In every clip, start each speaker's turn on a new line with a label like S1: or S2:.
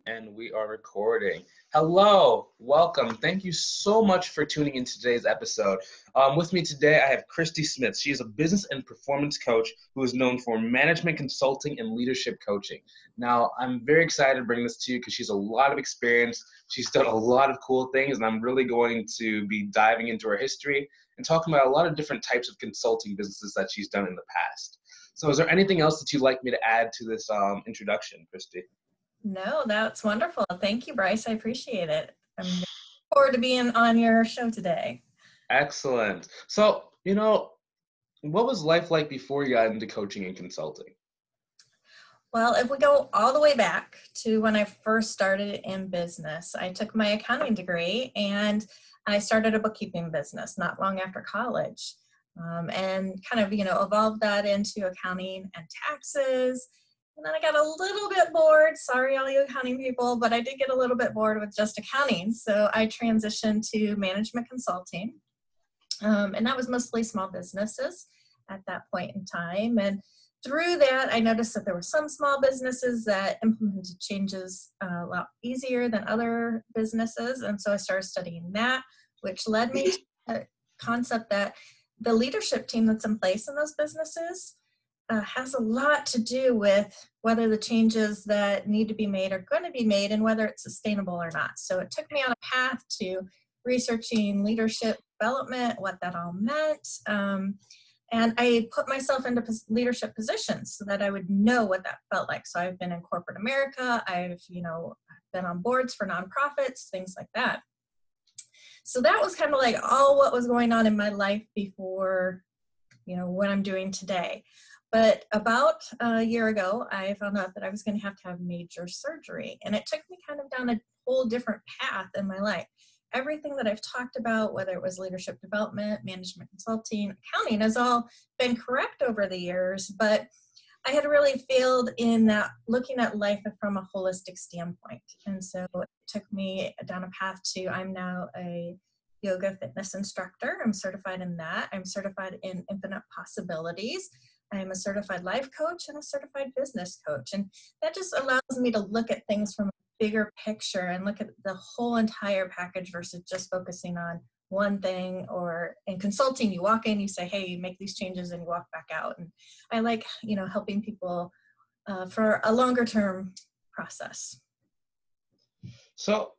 S1: And we are recording. Hello, welcome. Thank you so much for tuning in to today's episode. With me today, I have Kristi Smith. She is a business and performance coach who is known for management consulting and leadership coaching. Now, I'm very excited to bring this to you because she's a lot of experience. She's done a lot of cool things, and I'm really going to be diving into her history and talking about a lot of different types of consulting businesses that she's done in the past. So is there anything else that you'd like me to add to this introduction, Kristi?
S2: No, that's wonderful. Thank you, Bryce. I appreciate it. I'm looking forward to being on your show today.
S1: Excellent. So, what was life like before you got into coaching and consulting?
S2: Well, if we go all the way back to when I first started in business, I took my accounting degree and I started a bookkeeping business not long after college, and kind of, evolved that into accounting and taxes. And then I got a little bit bored. Sorry, all you accounting people, but I did get a little bit bored with just accounting. So I transitioned to management consulting. And that was mostly small businesses at that point in time. And through that, I noticed that there were some small businesses that implemented changes a lot easier than other businesses. And so I started studying that, which led me to the concept that the leadership team that's in place in those businesses has a lot to do with whether the changes that need to be made are going to be made and whether it's sustainable or not. So it took me on a path to researching leadership development, what that all meant. And I put myself into leadership positions so that I would know what that felt like. So I've been in corporate America. I've, been on boards for nonprofits, things like that. So that was kind of like all what was going on in my life before, what I'm doing today. But about a year ago, I found out that I was going to have major surgery. And it took me kind of down a whole different path in my life. Everything that I've talked about, whether it was leadership development, management consulting, accounting, has all been correct over the years. But I had really failed in that looking at life from a holistic standpoint. And so it took me down a path to, I'm now a yoga fitness instructor. I'm certified in that. I'm certified in infinite possibilities. I'm a certified life coach and a certified business coach. And that just allows me to look at things from a bigger picture and look at the whole entire package versus just focusing on one thing. Or in consulting, you walk in, you say, hey, you make these changes and you walk back out. And I like, helping people for a longer term process.
S1: So,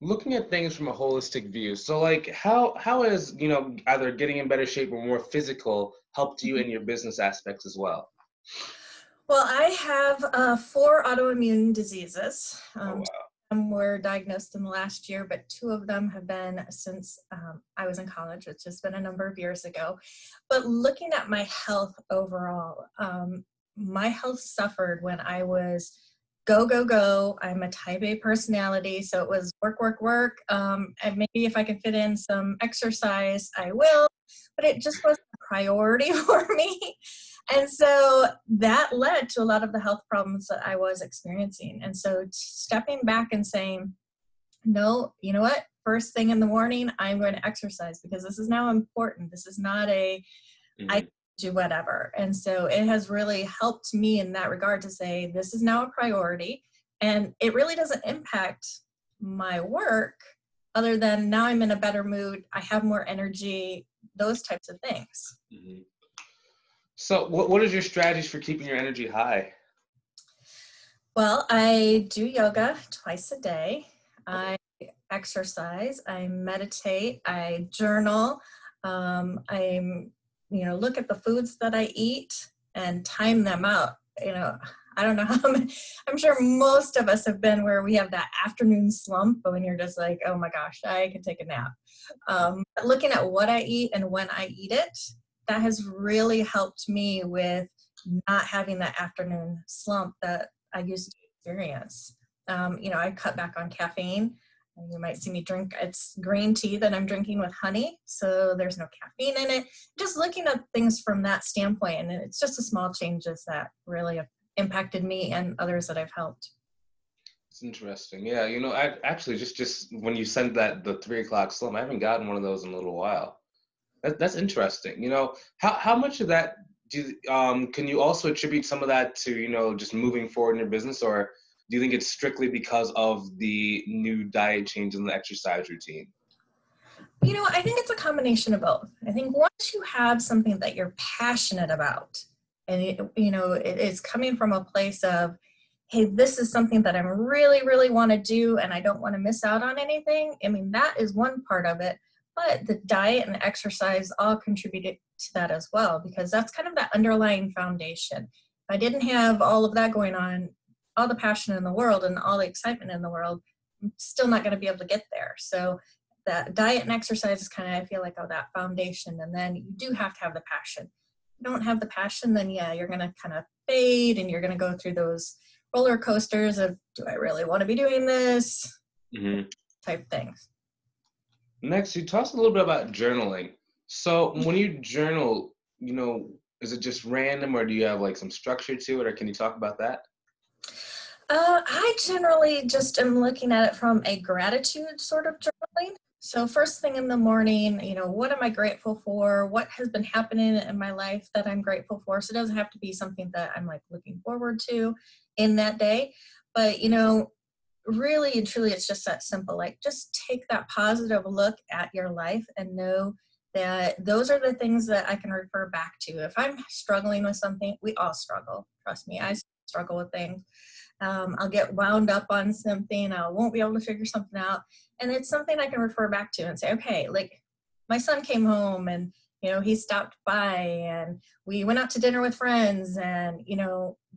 S1: looking at things from a holistic view, so like how has, either getting in better shape or more physical helped you in your business aspects as well?
S2: Well, I have 4 autoimmune diseases.
S1: Oh, wow.
S2: Some were diagnosed in the last year, but 2 of them have been since I was in college, which has been a number of years ago. But looking at my health overall, my health suffered when I was go, go, go. I'm a type A personality, so it was work, work, work. And maybe if I can fit in some exercise, I will, but it just wasn't a priority for me. And so that led to a lot of the health problems that I was experiencing. And so stepping back and saying, no, you know what? First thing in the morning, I'm going to exercise because this is now important. This is not I do whatever. And so it has really helped me in that regard to say, this is now a priority. And it really doesn't impact my work other than now I'm in a better mood. I have more energy, those types of things.
S1: Mm-hmm. So what is your strategies for keeping your energy high?
S2: Well, I do yoga twice a day. I exercise, I meditate, I journal. Look at the foods that I eat and time them out. I don't know how many, I'm sure most of us have been where we have that afternoon slump when you're just like, oh my gosh, I could take a nap. But looking at what I eat and when I eat it, that has really helped me with not having that afternoon slump that I used to experience. I cut back on caffeine. You might see me drink, it's green tea that I'm drinking with honey, so there's no caffeine in it. Just looking at things from that standpoint, and it's just the small changes that really have impacted me and others that I've helped.
S1: It's interesting. Yeah, I actually just when you sent the 3 o'clock slump, I haven't gotten one of those in a little while. That's interesting. How much of that can you also attribute some of that to, just moving forward in your business, or do you think it's strictly because of the new diet change and the exercise routine?
S2: I think it's a combination of both. I think once you have something that you're passionate about, and it's coming from a place of, hey, this is something that I really, really want to do, and I don't want to miss out on anything. I mean, that is one part of it, but the diet and the exercise all contributed to that as well, because that's kind of that underlying foundation. If I didn't have all of that going on, all the passion in the world and all the excitement in the world, I'm still not going to be able to get there. So that diet and exercise is kind of, I feel like, that foundation. And then you do have to have the passion. If you don't have the passion, then yeah, you're going to kind of fade, and you're going to go through those roller coasters of, do I really want to be doing this? Type things.
S1: Next, you talked a little bit about journaling. So when you journal, is it just random, or do you have like some structure to it, or can you talk about that?
S2: I generally just am looking at it from a gratitude sort of journaling. So first thing in the morning, what am I grateful for? What has been happening in my life that I'm grateful for? So it doesn't have to be something that I'm like looking forward to in that day. But, really and truly, it's just that simple. Like, just take that positive look at your life and know that those are the things that I can refer back to. If I'm struggling with something, we all struggle. Trust me, I struggle with things. I'll get wound up on something. I won't be able to figure something out. And it's something I can refer back to and say, okay, like my son came home and, he stopped by and we went out to dinner with friends, and,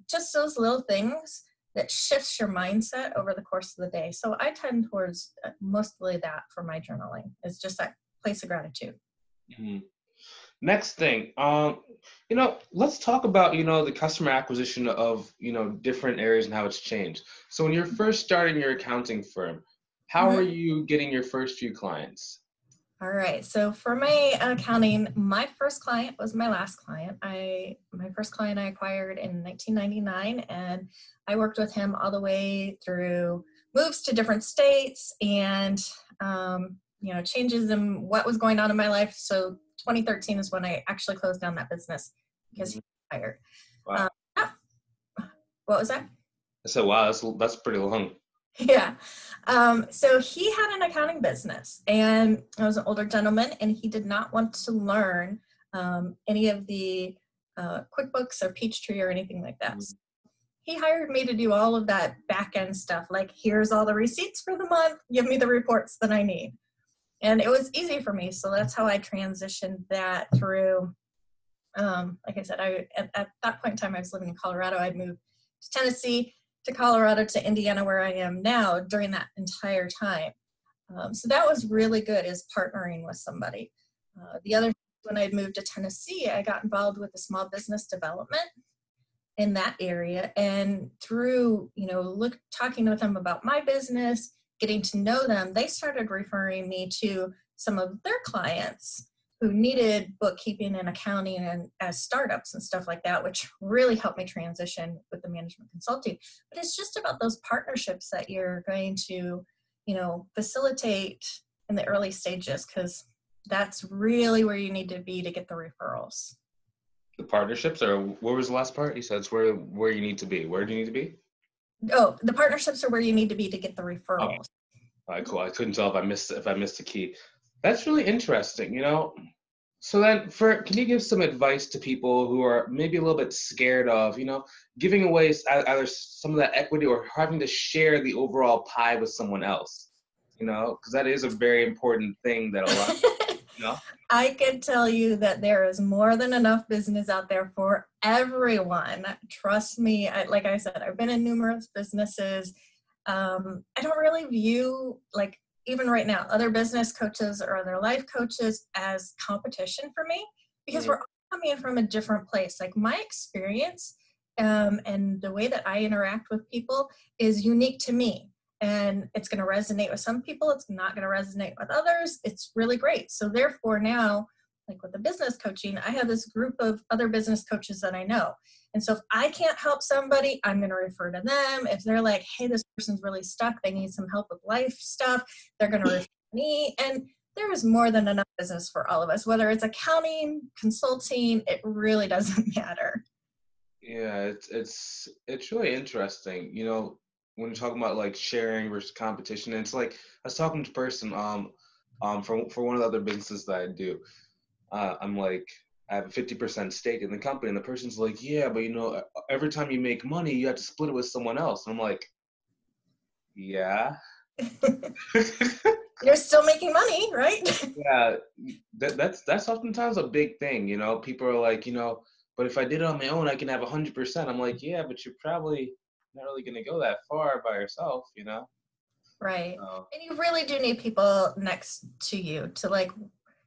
S2: just those little things that shifts your mindset over the course of the day. So I tend towards mostly that for my journaling. It's just that place of gratitude.
S1: Mm-hmm. Next thing, let's talk about, the customer acquisition of, different areas and how it's changed. So when you're first starting your accounting firm, how are you getting your first few clients?
S2: All right. So for my accounting, my first client was my last client. My first client I acquired in 1999, and I worked with him all the way through moves to different states and, changes in what was going on in my life. So 2013 is when I actually closed down that business because he retired.
S1: Wow.
S2: What was that?
S1: I said, wow, that's pretty long.
S2: Yeah. So he had an accounting business, and I was an older gentleman, and he did not want to learn any of the QuickBooks or Peachtree or anything like that. So he hired me to do all of that back end stuff. Like, here's all the receipts for the month. Give me the reports that I need. And it was easy for me. So that's how I transitioned that through. Like I said, at that point in time, I was living in Colorado. I'd moved to Tennessee, to Colorado, to Indiana, where I am now, during that entire time. So that was really good, is partnering with somebody. The other, when I had moved to Tennessee, I got involved with the small business development in that area. And through, talking with them about my business, getting to know them, they started referring me to some of their clients who needed bookkeeping and accounting and as startups and stuff like that, which really helped me transition with the management consulting. But it's just about those partnerships that you're going to, facilitate in the early stages, because that's really where you need to be to get the referrals.
S1: The partnerships, or what was the last part? You said it's where you need to be. Where do you need to be?
S2: Oh, the partnerships are where you need to be to get the referrals.
S1: All right, cool. I couldn't tell if I missed a key. That's really interesting, So then, can you give some advice to people who are maybe a little bit scared of, giving away either some of that equity or having to share the overall pie with someone else, because that is a very important thing that a lot,
S2: I can tell you that there is more than enough business out there for everyone. Trust me. Like I said, I've been in numerous businesses. I don't really view, like, even right now, other business coaches or other life coaches as competition for me, because we're all coming from a different place. Like, my experience and the way that I interact with people is unique to me. And it's going to resonate with some people. It's not going to resonate with others. It's really great. So therefore now, like with the business coaching, I have this group of other business coaches that I know. And so if I can't help somebody, I'm going to refer to them. If they're like, hey, this person's really stuck, they need some help with life stuff, they're going to refer to me. And there is more than enough business for all of us, whether it's accounting, consulting, it really doesn't matter.
S1: Yeah, it's really interesting. When you're talking about like sharing versus competition, and it's like I was talking to a person for one of the other businesses that I do. I'm like, I have a 50% stake in the company, and the person's like, yeah, but every time you make money, you have to split it with someone else. And I'm like, yeah.
S2: You're still making money, right?
S1: Yeah, that's oftentimes a big thing. People are like, but if I did it on my own, I can have 100%. I'm like, yeah, but you're probably not really gonna go that far by yourself.
S2: Right.
S1: So,
S2: And you really do need people next to you to like,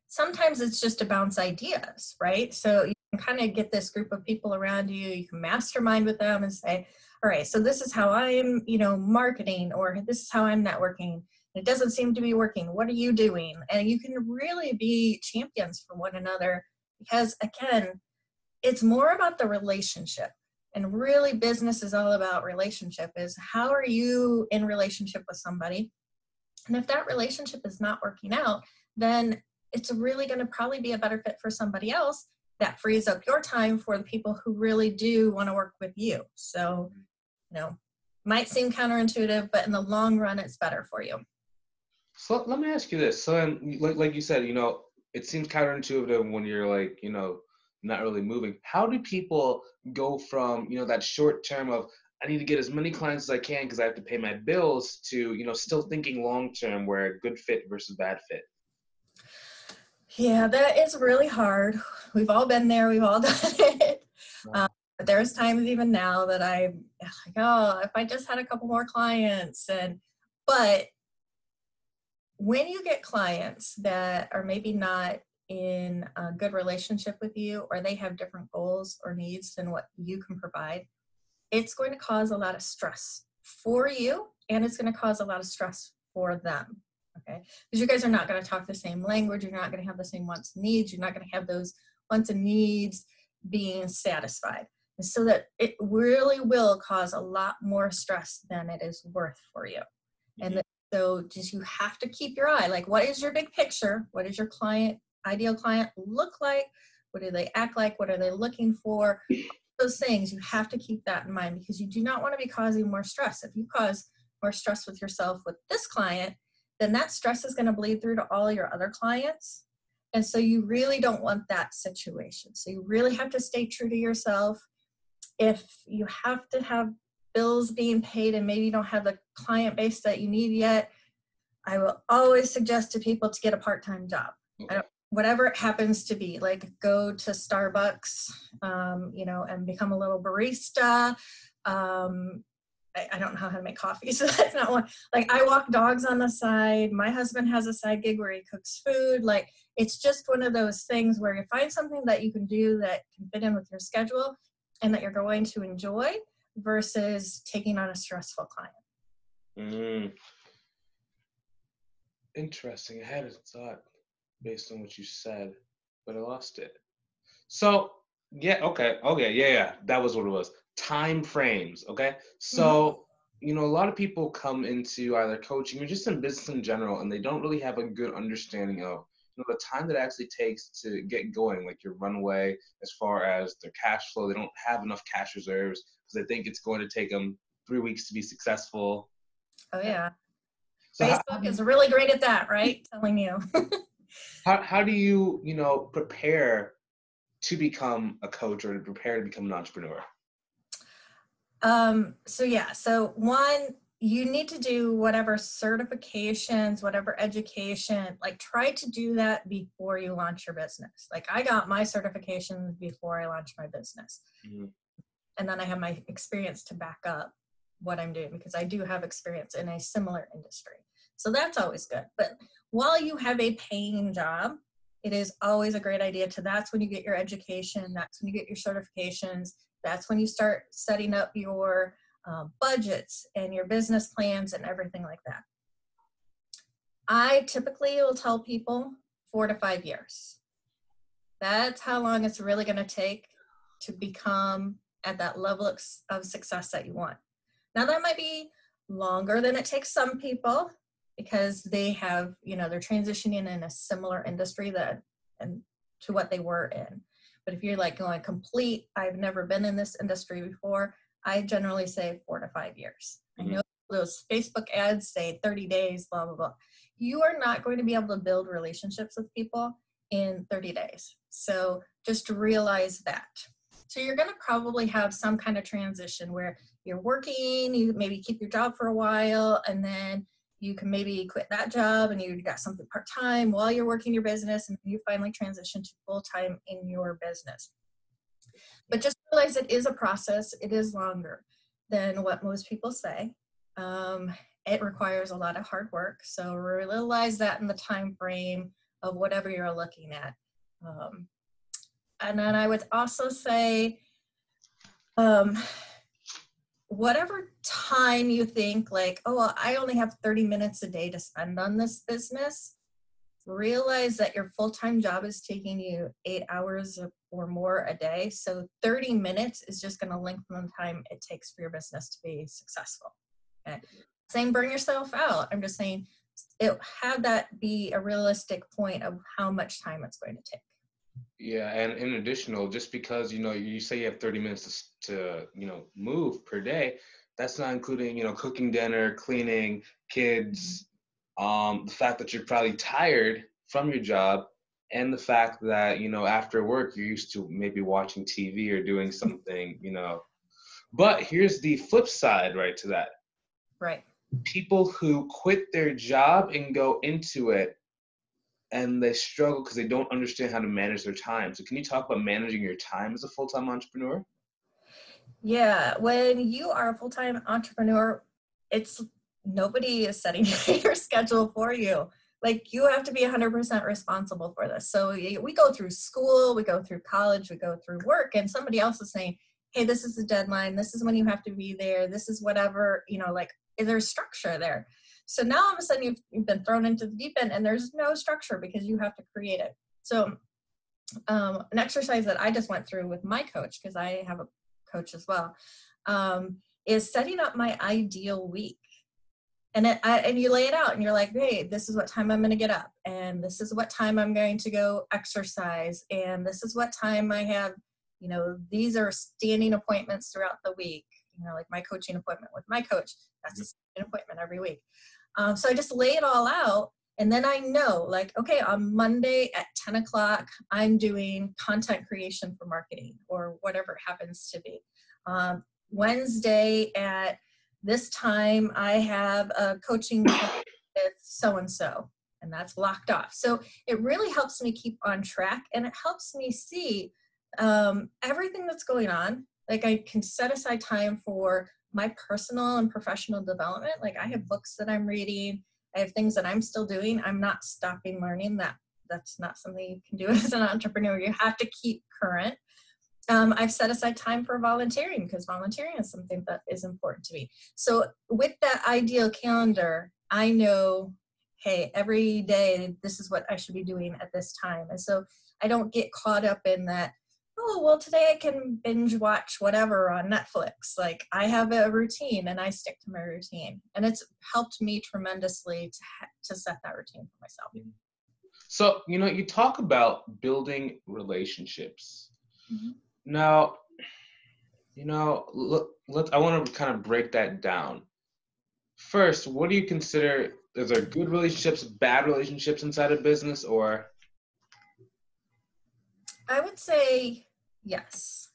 S2: sometimes it's just to bounce ideas, right? So you can kind of get this group of people around you, you can mastermind with them and say, all right, so this is how I'm, marketing, or this is how I'm networking. It doesn't seem to be working. What are you doing? And you can really be champions for one another because, again, it's more about the relationship. And really business is all about relationship, is how are you in relationship with somebody? And if that relationship is not working out, then it's really going to probably be a better fit for somebody else that frees up your time for the people who really do want to work with you. So, might seem counterintuitive, but in the long run, it's better for you.
S1: so let me ask you this. So, like you said, it seems counterintuitive when you're like, not really moving. How do people go from, that short term of I need to get as many clients as I can because I have to pay my bills to, still thinking long term where good fit versus bad fit?
S2: Yeah, that is really hard. We've all been there. We've all done it. But there's times even now that I'm like, oh, if I just had a couple more clients. But when you get clients that are maybe not in a good relationship with you, or they have different goals or needs than what you can provide, it's going to cause a lot of stress for you, and it's going to cause a lot of stress for them. Okay, because you guys are not going to talk the same language. You're not going to have the same wants and needs. You're not going to have those wants and needs being satisfied. And so that it really will cause a lot more stress than it is worth for you. And so just you have to keep your eye, like, what is your big picture? What does your ideal client look like? What do they act like? What are they looking for? Those things, you have to keep that in mind, because you do not want to be causing more stress. If you cause more stress with yourself with this client, then that stress is going to bleed through to all your other clients. And so you really don't want that situation. So you really have to stay true to yourself. If you have to have bills being paid and maybe you don't have the client base that you need yet, I will always suggest to people to get a part-time job.
S1: Okay.
S2: Whatever it happens to be, like go to Starbucks, and become a little barista. I don't know how to make coffee, so that's not one. Like, I walk dogs on the side. My husband has a side gig where he cooks food. Like, it's just one of those things where you find something that you can do that can fit in with your schedule and that you're going to enjoy versus taking on a stressful client.
S1: Interesting. I had a thought based on what you said, but I lost it. So, yeah, okay, yeah, that was what it was. Time frames, okay? So, a lot of people come into either coaching or just in business in general, and they don't really have a good understanding of the time that it actually takes to get going, like your runway, as far as their cash flow. They don't have enough cash reserves because they think it's going to take them 3 weeks to be successful.
S2: Oh, yeah.
S1: So
S2: Facebook is really great at that, right? Telling you.
S1: how do you, prepare to become a coach or to prepare to become an entrepreneur?
S2: So one, you need to do whatever certifications, whatever education, like try to do that before you launch your business. Like, I got my certifications before I launched my business. And then I have my experience to back up what I'm doing, because I do have experience in a similar industry. So that's always good. But while you have a paying job, it is always a great idea that's when you get your education. That's when you get your certifications. That's when you start setting up your budgets and your business plans and everything like that. I typically will tell people 4 to 5 years. That's how long it's really going to take to become at that level of success that you want. Now, that might be longer than it takes some people, because they have, they're transitioning in a similar industry and to what they were in. But if you're like going complete, I've never been in this industry before, I generally say 4 to 5 years.
S1: Mm-hmm.
S2: I know those Facebook ads say 30 days, blah, blah, blah. You are not going to be able to build relationships with people in 30 days. So just realize that. So you're going to probably have some kind of transition where you're working, you maybe keep your job for a while, and then you can maybe quit that job and you got something part-time while you're working your business, and you finally transition to full-time in your business. But just realize it is a process. It is longer than what most people say. It requires a lot of hard work. So realize that in the time frame of whatever you're looking at. And then I would also say, whatever time you think like, oh, well, I only have 30 minutes a day to spend on this business, realize that your full-time job is taking you 8 hours or more a day. So 30 minutes is just going to lengthen the time it takes for your business to be successful. Okay. Saying burn yourself out. I'm just saying have that be a realistic point of how much time it's going to take.
S1: Yeah, and in additional, just because, you say you have 30 minutes to move per day, that's not including, cooking dinner, cleaning, kids, the fact that you're probably tired from your job, and the fact that, after work, you're used to maybe watching TV or doing something, But here's the flip side, right, to that.
S2: Right.
S1: People who quit their job and go into it, and they struggle because they don't understand how to manage their time. So can you talk about managing your time as a full-time entrepreneur?
S2: Yeah, when you are a full-time entrepreneur, nobody is setting your schedule for you. Like, you have to be 100% responsible for this. So we go through school, we go through college, we go through work, and somebody else is saying, hey, this is the deadline, this is when you have to be there, this is whatever, there's structure there. So now all of a sudden you've been thrown into the deep end and there's no structure because you have to create it. So an exercise that I just went through with my coach, because I have a coach as well, is setting up my ideal week. And you lay it out and you're like, hey, this is what time I'm going to get up. And this is what time I'm going to go exercise. And this is what time I have, these are standing appointments throughout the week. Like my coaching appointment with my coach, that's an appointment every week. So I just lay it all out. And then I know, like, okay, on Monday at 10 o'clock, I'm doing content creation for marketing or whatever it happens to be. Wednesday at this time, I have a coaching with so-and-so, and that's blocked off. So it really helps me keep on track, and it helps me see everything that's going on. Like, I can set aside time for my personal and professional development. Like, I have books that I'm reading. I have things that I'm still doing. I'm not stopping learning. That's not something you can do as an entrepreneur. You have to keep current. I've set aside time for volunteering because volunteering is something that is important to me. So with that ideal calendar, I know, hey, every day, this is what I should be doing at this time. And so I don't get caught up in that, oh, well, today I can binge watch whatever on Netflix. Like, I have a routine and I stick to my routine. And it's helped me tremendously to set that routine for myself.
S1: So, you talk about building relationships.
S2: Mm-hmm.
S1: Now, I want to kind of break that down. First, what do you consider, is there good relationships, bad relationships inside a business, or?
S2: I would say yes.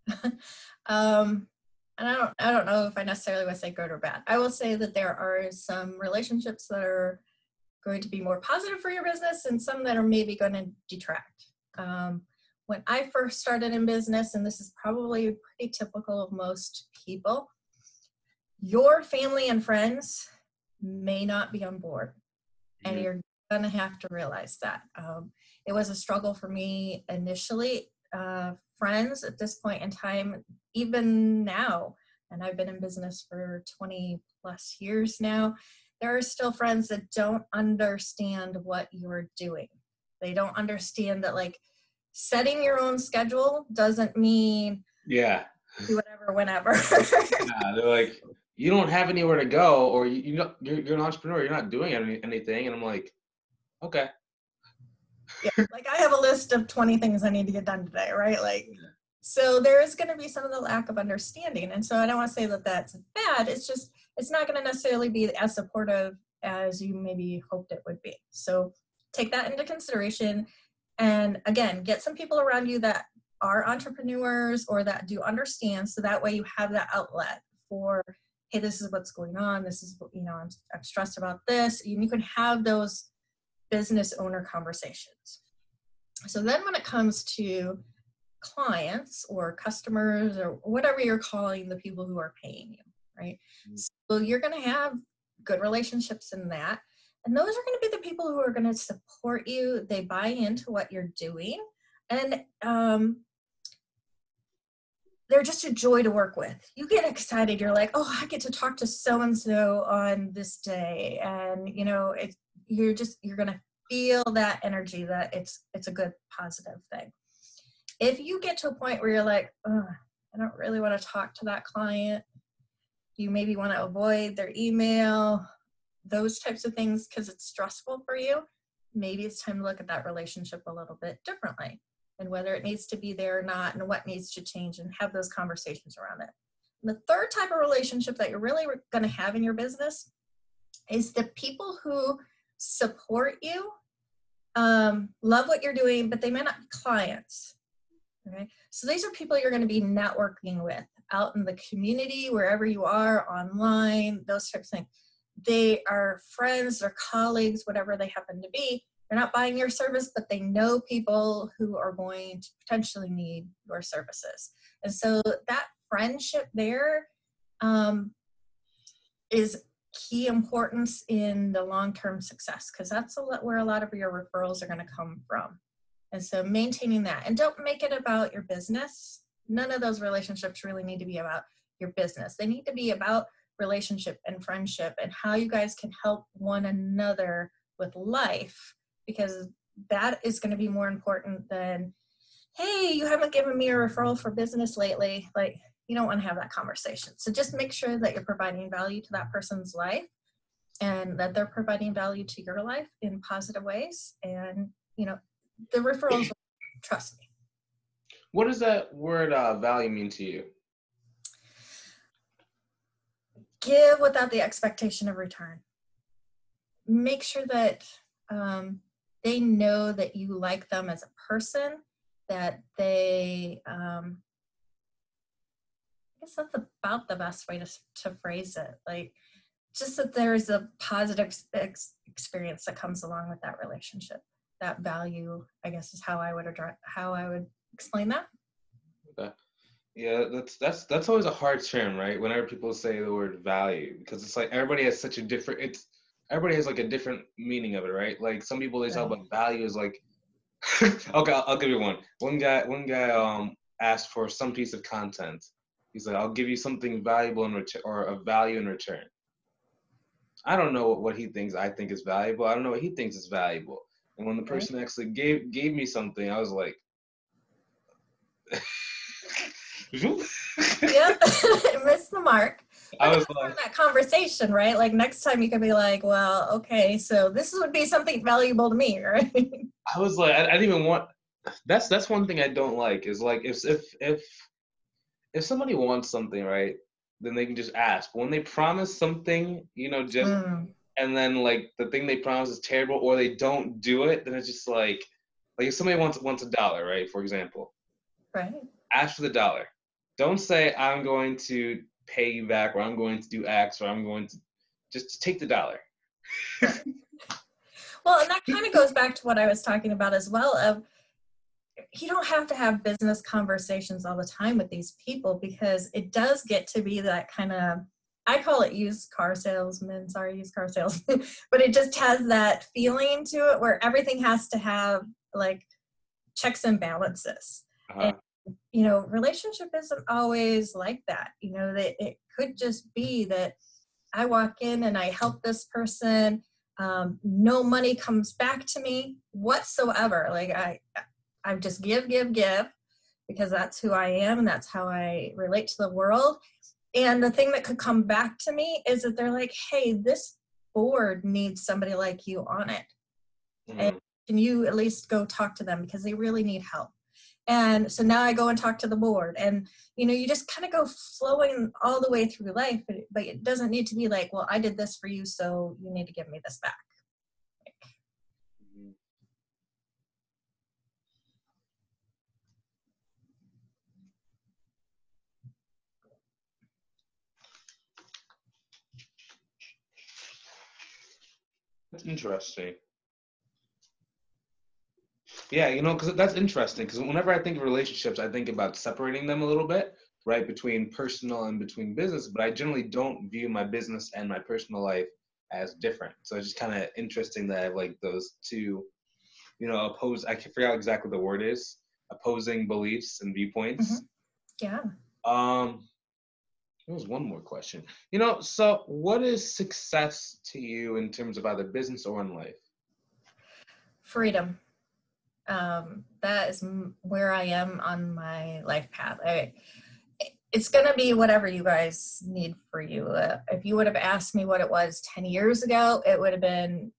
S2: And I don't know if I necessarily would say good or bad. I will say that there are some relationships that are going to be more positive for your business and some that are maybe going to detract. When I first started in business, and this is probably pretty typical of most people, your family and friends may not be on board, and you're going to have to realize that. It was a struggle for me initially. Friends at this point in time, even now, and I've been in business for 20 plus years now, there are still friends that don't understand what you're doing. They don't understand that, like, setting your own schedule doesn't mean
S1: do
S2: whatever, whenever.
S1: Yeah, they're like, you don't have anywhere to go, or you're an entrepreneur, you're not doing anything. And I'm like, okay.
S2: Yeah, like I have a list of 20 things I need to get done today, right? Like, so there is going to be some of the lack of understanding. And so I don't want to say that that's bad. It's just, it's not going to necessarily be as supportive as you maybe hoped it would be. So take that into consideration. And again, get some people around you that are entrepreneurs or that do understand. So that way you have that outlet for, hey, this is what's going on. This is, I'm stressed about this. And you can have those business owner conversations. So then when it comes to clients or customers or whatever you're calling the people who are paying you, right? So you're going to have good relationships in that. And those are going to be the people who are going to support you. They buy into what you're doing. And they're just a joy to work with. You get excited. You're like, oh, I get to talk to so-and-so on this day. And, you're going to feel that energy that it's a good, positive thing. If you get to a point where you're like, oh, I don't really want to talk to that client, you maybe want to avoid their email, those types of things, because it's stressful for you, maybe it's time to look at that relationship a little bit differently and whether it needs to be there or not and what needs to change and have those conversations around it. And the third type of relationship that you're really going to have in your business is the people who support you, love what you're doing, but they may not be clients. Okay. So these are people you're going to be networking with out in the community, wherever you are, online, those types of things. They are friends or colleagues, whatever they happen to be. They're not buying your service, but they know people who are going to potentially need your services. And so that friendship there is key importance in the long-term success, because that's where a lot of your referrals are going to come from. And so maintaining that, and don't make it about your business. None of those relationships really need to be about your business. They need to be about relationship and friendship and how you guys can help one another with life, because that is going to be more important than, hey, you haven't given me a referral for business lately. Like, you don't want to have that conversation. So just make sure that you're providing value to that person's life and that they're providing value to your life in positive ways. And, the referrals, trust me.
S1: What does that word value mean to you?
S2: Give without the expectation of return. Make sure that they know that you like them as a person, that they, I guess that's about the best way to phrase it. Like, just that there's a positive experience that comes along with that relationship. That value, I guess, is how I would explain that.
S1: Okay. Yeah, that's always a hard term, right? Whenever people say the word value, because it's like everybody has such a different, everybody has like a different meaning of it, right? Like some people, they talk about value as like, okay, I'll give you one. One guy asked for some piece of content. He's like, I'll give you something valuable in return, or a value in return. I don't know what he thinks I think is valuable. I don't know what he thinks is valuable. And when the person actually gave me something, I was like,
S2: yep, missed the mark. But I was like, that conversation, right? Like next time you can be like, well, okay, so this would be something valuable to me, right?
S1: I was like, I didn't even want. That's one thing I don't like, is like if somebody wants something, right, then they can just ask. But when they promise something, just and then like the thing they promise is terrible, or they don't do it, then it's just like if somebody wants $1, right, for example,
S2: right,
S1: ask for the $1. Don't say I'm going to pay you back, or I'm going to do X, or I'm going to just take the $1.
S2: Right. Well, and that kind of goes back to what I was talking about as well, of you don't have to have business conversations all the time with these people, because it does get to be that kind of, I call it used car salesman, but it just has that feeling to it where everything has to have like checks and balances. And, relationship isn't always like that. That it could just be that I walk in and I help this person. No money comes back to me whatsoever. Like I just give, because that's who I am and that's how I relate to the world. And the thing that could come back to me is that they're like, hey, this board needs somebody like you on it. And can you at least go talk to them because they really need help? And so now I go and talk to the board, and, you know, you just kind of go flowing all the way through life, but it doesn't need to be like, well, I did this for you, so you need to give me this back.
S1: That's interesting. Yeah, you know, because that's interesting. Because whenever I think of relationships, I think about separating them a little bit, right, between personal and between business. But I generally don't view my business and my personal life as different. So it's just kind of interesting that I have like those two, you know, I can figure out exactly what the word is, opposing beliefs and viewpoints.
S2: Yeah.
S1: There was one more question. You know, so what is success to you in terms of either business or in life?
S2: Freedom. That is where I am on my life path. It's going to be whatever you guys need for you. If you would have asked me what it was 10 years ago, it would have been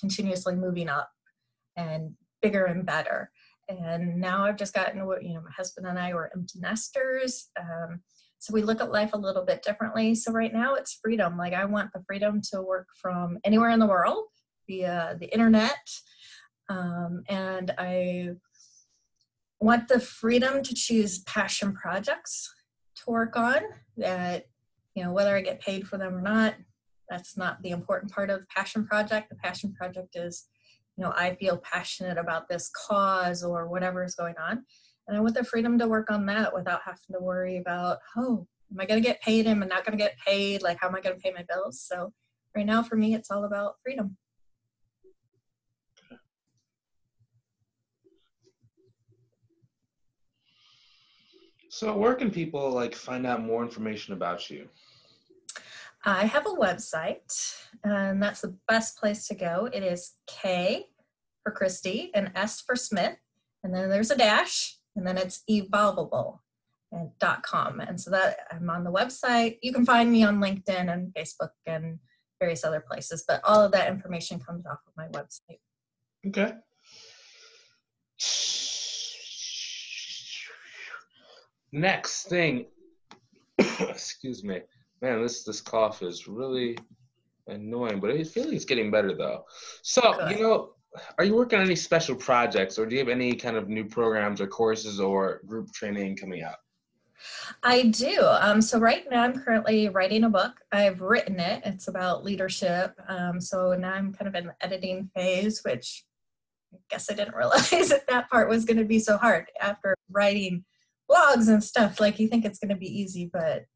S2: continuously moving up and bigger and better. And now I've just gotten, you know, my husband and I were empty nesters. So we look at life a little bit differently. So right now it's freedom. Like, I want the freedom to work from anywhere in the world via the internet. And I want the freedom to choose passion projects to work on that, you know, whether I get paid for them or not, that's not the important part of the passion project. The passion project is, you know, I feel passionate about this cause or whatever is going on. And I want the freedom to work on that without having to worry about, oh, am I going to get paid? Am I not going to get paid? Like, how am I going to pay my bills? So right now for me, it's all about freedom.
S1: So where can people like find out more information about you?
S2: I have a website, and that's the best place to go. It is K for Kristi and S for Smith, and then there's a dash, and then it's evolvable.com. And so that I'm on the website. You can find me on LinkedIn and Facebook and various other places, but all of that information comes off of my website.
S1: Okay. Next thing, excuse me, man, this cough is really annoying, but I feel like it's getting better though. So,
S2: Good.
S1: you know, are you working on any special projects, or do you have any kind of new programs or courses or group training coming out?
S2: I do. So right now I'm currently writing a book. I've written it. It's about leadership. So now I'm kind of in the editing phase, which I guess I didn't realize that part was going to be so hard after writing blogs and stuff. Like, you think it's going to be easy, but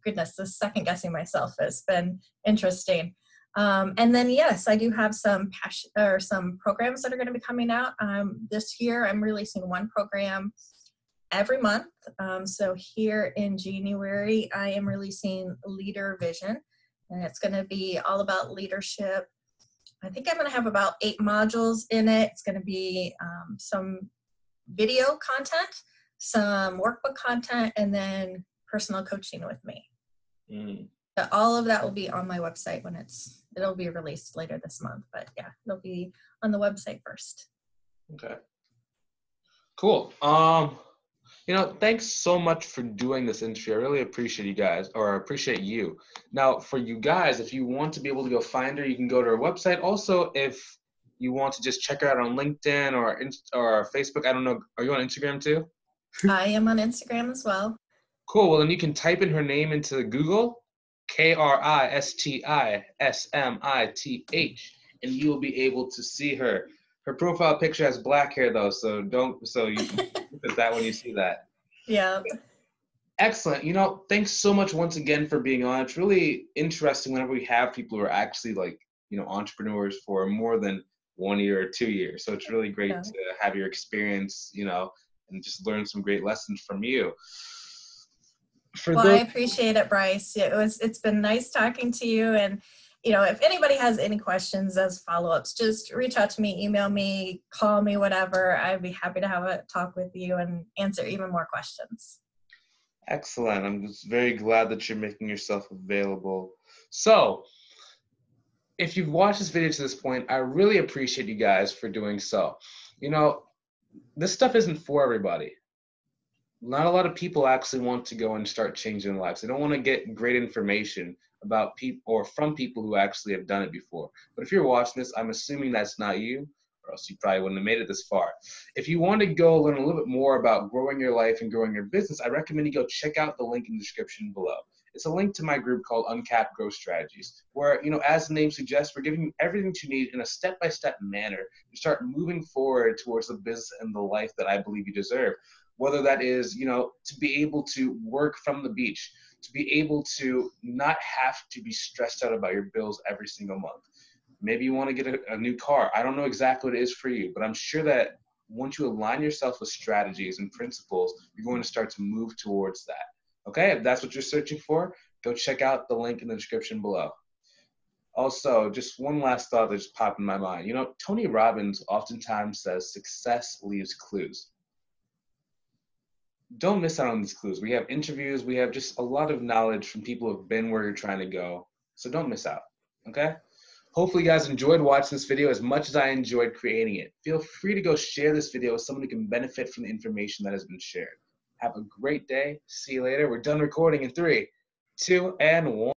S2: goodness, the second guessing myself has been interesting. And then, yes, I do have some programs that are going to be coming out. This year, I'm releasing one program every month. So here in January, I am releasing Leader Vision, and it's going to be all about leadership. I think I'm going to have about 8 modules in it. It's going to be some video content, some workbook content, and then personal coaching with me. But all of that will be on my website when it'll be released later this month. But yeah, it'll be on the website first.
S1: Okay. Cool. You know, thanks so much for doing this interview. I really appreciate you guys, or appreciate you. Now, for you guys, if you want to be able to go find her, you can go to her website. Also, if you want to just check her out on LinkedIn or Facebook, I don't know, are you on Instagram too?
S2: I am on Instagram as well.
S1: Cool. Well, then you can type in her name into Google, KRISTISMITH, and you will be able to see her. Her profile picture has black hair though, so you can look at that when you see that.
S2: Yeah.
S1: Excellent. You know, thanks so much once again for being on. It's really interesting whenever we have people who are actually like, you know, entrepreneurs for more than 1 year or 2 years. So it's really great to have your experience, you know, and just learn some great lessons from you.
S2: I appreciate it, Bryce. It's been nice talking to you. And, you know, if anybody has any questions as follow-ups, just reach out to me, email me, call me, whatever. I'd be happy to have a talk with you and answer even more questions.
S1: Excellent. I'm just very glad that you're making yourself available. So, if you've watched this video to this point, I really appreciate you guys for doing so. You know, this stuff isn't for everybody. Not a lot of people actually want to go and start changing their lives. They don't want to get great information about people or from people who actually have done it before. But if you're watching this, I'm assuming that's not you, or else you probably wouldn't have made it this far. If you want to go learn a little bit more about growing your life and growing your business, I recommend you go check out the link in the description below. It's a link to my group called Uncapped Growth Strategies, where, as the name suggests, we're giving you everything that you need in a step-by-step manner to start moving forward towards the business and the life that I believe you deserve. Whether that is, to be able to work from the beach, to be able to not have to be stressed out about your bills every single month. Maybe you want to get a new car. I don't know exactly what it is for you, but I'm sure that once you align yourself with strategies and principles, you're going to start to move towards that. Okay, if that's what you're searching for, go check out the link in the description below. Also, just one last thought that just popped in my mind. Tony Robbins oftentimes says success leaves clues. Don't miss out on these clues. We have interviews, we have just a lot of knowledge from people who have been where you're trying to go. So don't miss out, okay? Hopefully you guys enjoyed watching this video as much as I enjoyed creating it. Feel free to go share this video with someone who can benefit from the information that has been shared. Have a great day. See you later. We're done recording in 3, 2, and 1.